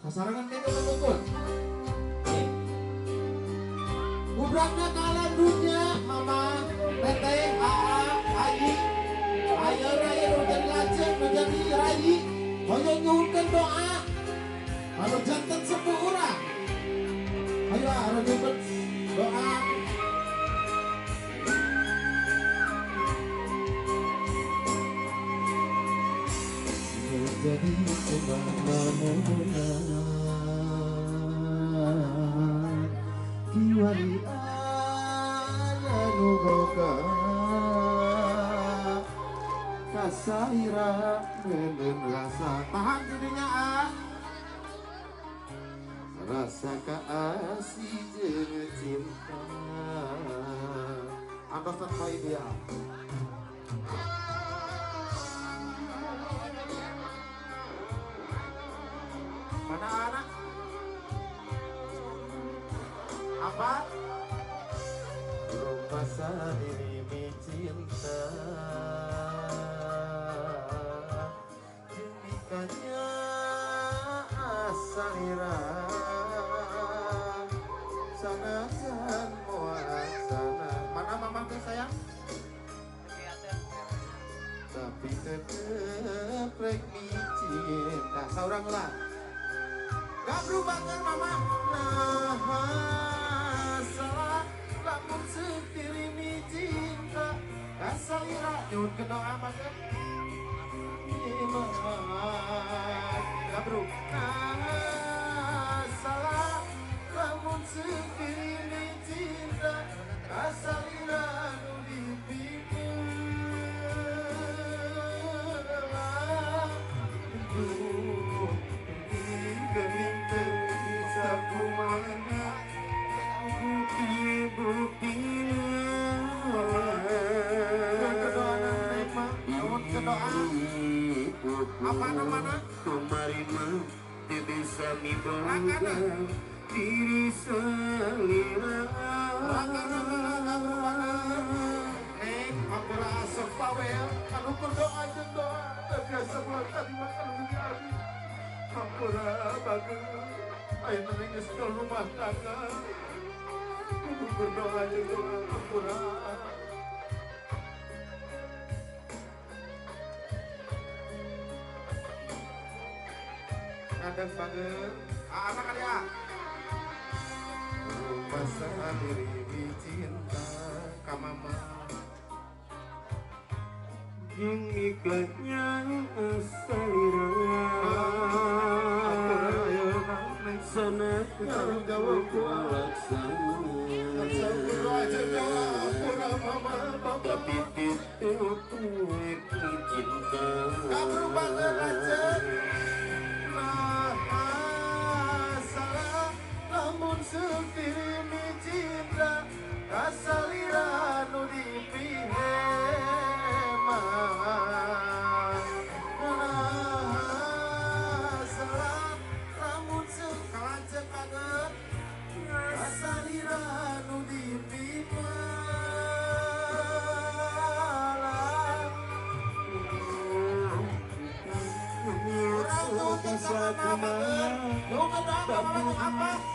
Kasarangan mega betul. Bubrangnya kalian dunia, mama, teteh, ayi, ayo raya menjadi lajeng, menjadi rayi, ayo nyuhunkan doa, ayo jantan sembuh orang, ayo nyuhunkan doa. Jadi kemanapun kiwali aya nuboga kasaira menen rasa tahan dirinya rasa kasih jeung cinta andosan bae dia. Mana anak? Apa? Rumah sendiri cinta jemikanya asalira sanajan muasana. Mana mama teh sayang? Tapi tetep rek cinta saurang lah. Gak berubah kan mama. Nah salah lamun sekirimi cinta kasalira nyun ke doa makan gak berubah. Nah salah lamun sekirimi cinta kasalira nu dipikir apa namanya? Kemarin mah bisa miboga diri selira. Aku rasa pawel, kalau berdoa jeung doa, biasa buat tadi makan dunia abi. Aku bagus, ayo nangis ke rumah tangga. Aku berdoa jeung doa, aku kadang banget anak kan ya masa diri cinta ka mama jeung mikanya asalira sana jawab tapi itu cinta gak berubah aja. Namun sekirimi cinta kasalira nu dipihema salah namun sekalajeng banget kasalira nu dipihema bisa kemana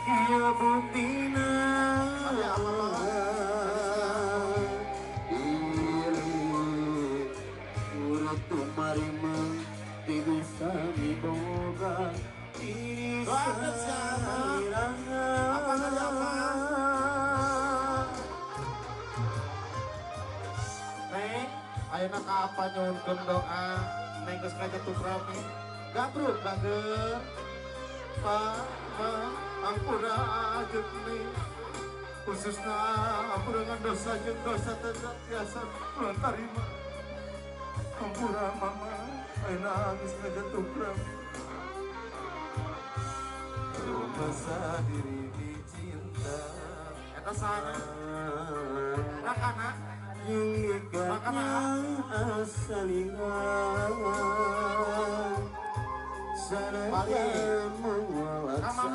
ia buktina diri urut tumarima bisa miboga diri salirana Neng ayeuna ka apa nyuhunkeun doa Neng geus ngajatuh rami gabruk bager ampura jekni khususna ampurangan dosa jeung dosa tetap biasa pulang tarima ampura mama ayeuna geus ngajatuh rami rumah diri dicinta eta sana rakana rakana asalina Balik apa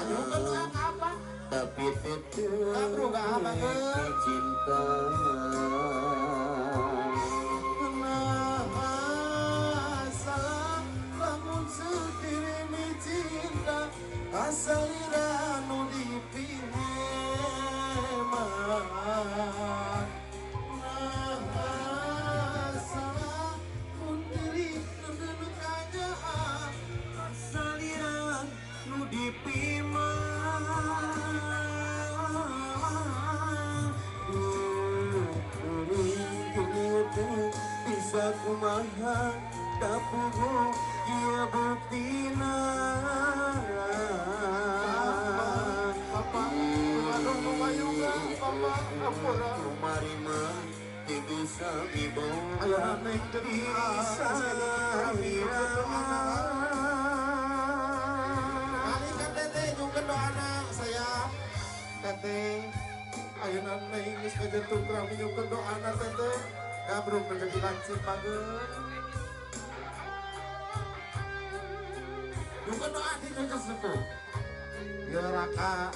juga apa tapi tetap cinta kenapa salah namun asalira nu dipineman nah salah mundiri nundun kajaan asalira nu dipiman bisa kumaha kapugu dia buktina Papa aduh lumayunga Papa ampura kumari mah bisa ibu ayah naik bisa kali kan teteh juga doa anak saya teteh ayah naik geus kajentung kami juga doa anak teteh gabruk menjadi lancip banget juga doa di juga suku ya raka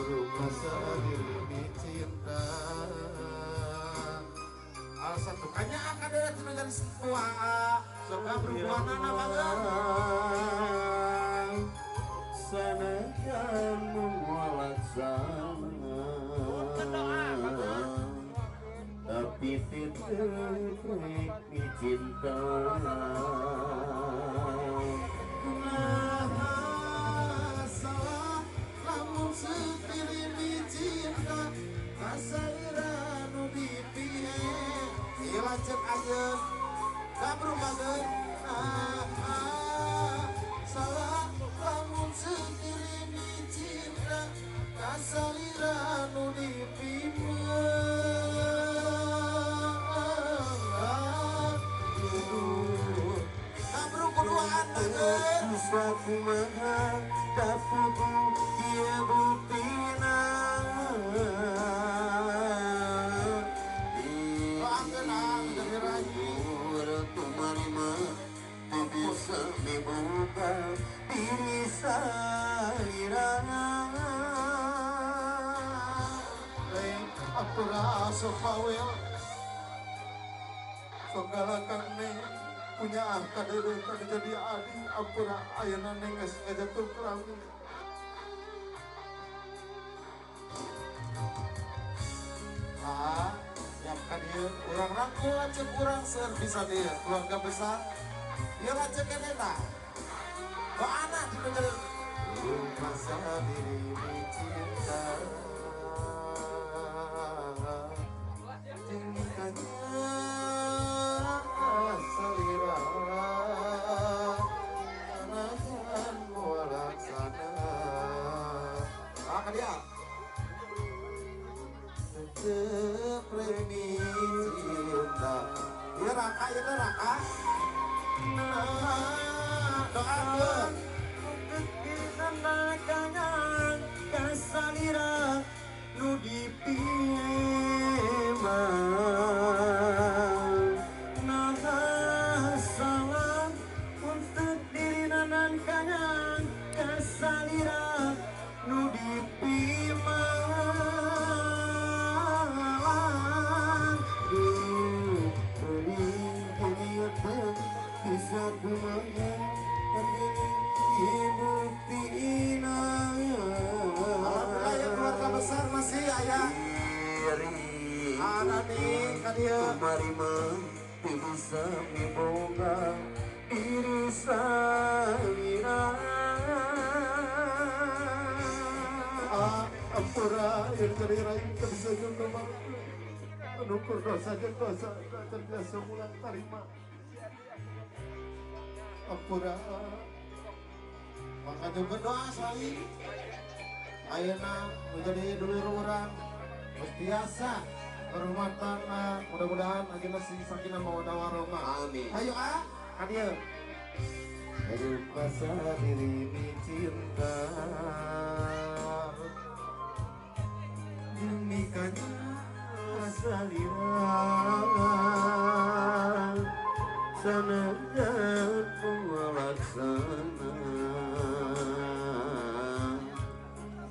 rumah sendiri cinta alasan tukanya akan ada dengan semua surga perempuan anak banget sanajan mewalaksana tapi tidak cinta lanjut aja gabruk banget salah lamun sendiri dicinta kasalira nu dipiman gabruk kuduaan banget bisa kumaha kapugu dia buktina bisa dibuka diri salirana apura sopawel segala kane punya kader kada jadi adi apura ayeuna nenges ngajatuh kerami siapkan dia kurang rangkul aja kurang ser bisa dia keluarga besar dia aja keneta kok anak di negeri rumah sendiri cinta tingkahnya selera anakan walaksana dia Sepremi cinta ya raka ya raka doakan untuk ditandakan kasalira nu dipiman nah salah untuk ditandakan kasalira nu dipiman bisa kumaha buktina alhamdulillah ya keluarga besar masih ayah ada nih kadia kumari mah bisa miboga diri salira ampura yang dari raih bisa juga menukur dosa dosa terbiasa mulai terima ampura maka juga doa selalu ayeuna menjadi dulur orang biasa kehormatan mudah-mudahan aja si sakinah mawaddah warahmah amin ayo kadia rupa diri cinta demi kanya salira sanajan mewalaksana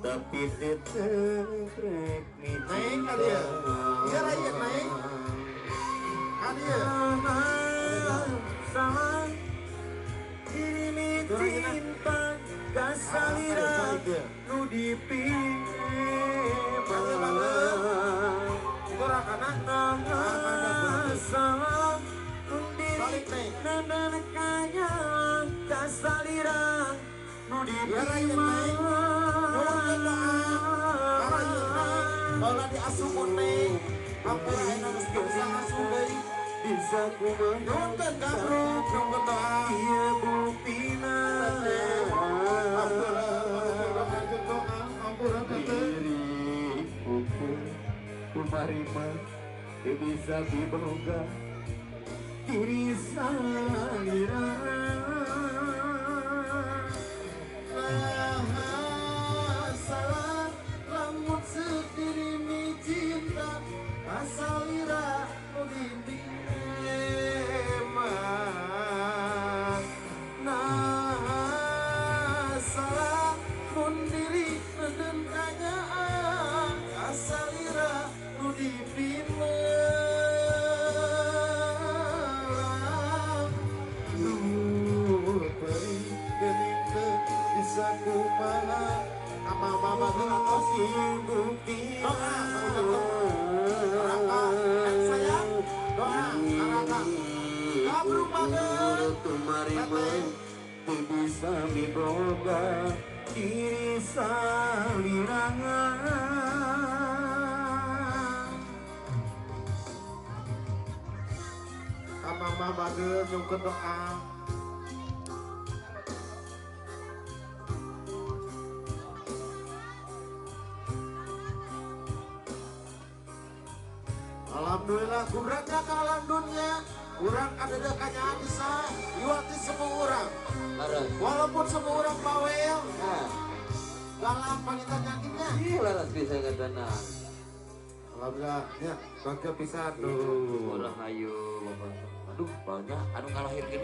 tapi tetep naik kadia iya naik dia. Sama ini cinta kasalira nu salam Balik nih. nanakanya kasalira nu Kalau diasupun nih, hampir harus bisa asup deh. bisa ku Nonton kabruk, nonton doa. iya buktina diri kumarima bisa diboga diri salira Salah rambut sendiri mi cinta asalira mimpi salah mundiri nedentanya asalira mudipime beri gening bisa kumaha ama-ama si bukti sayang doa arahkan kabruk mager kumarima bisa diboga diri salira ama-ama mager nyungkeun doa Alhamdulillah kurangnya ke alam dunia kurang ada dekanya bisa iwati semua orang walaupun semua orang bawel galak pangitan yakinnya iya laras bisa ngetenang alhamdulillah ya bangga pisan tuh orang ayo aduh banyak anu ngalahirin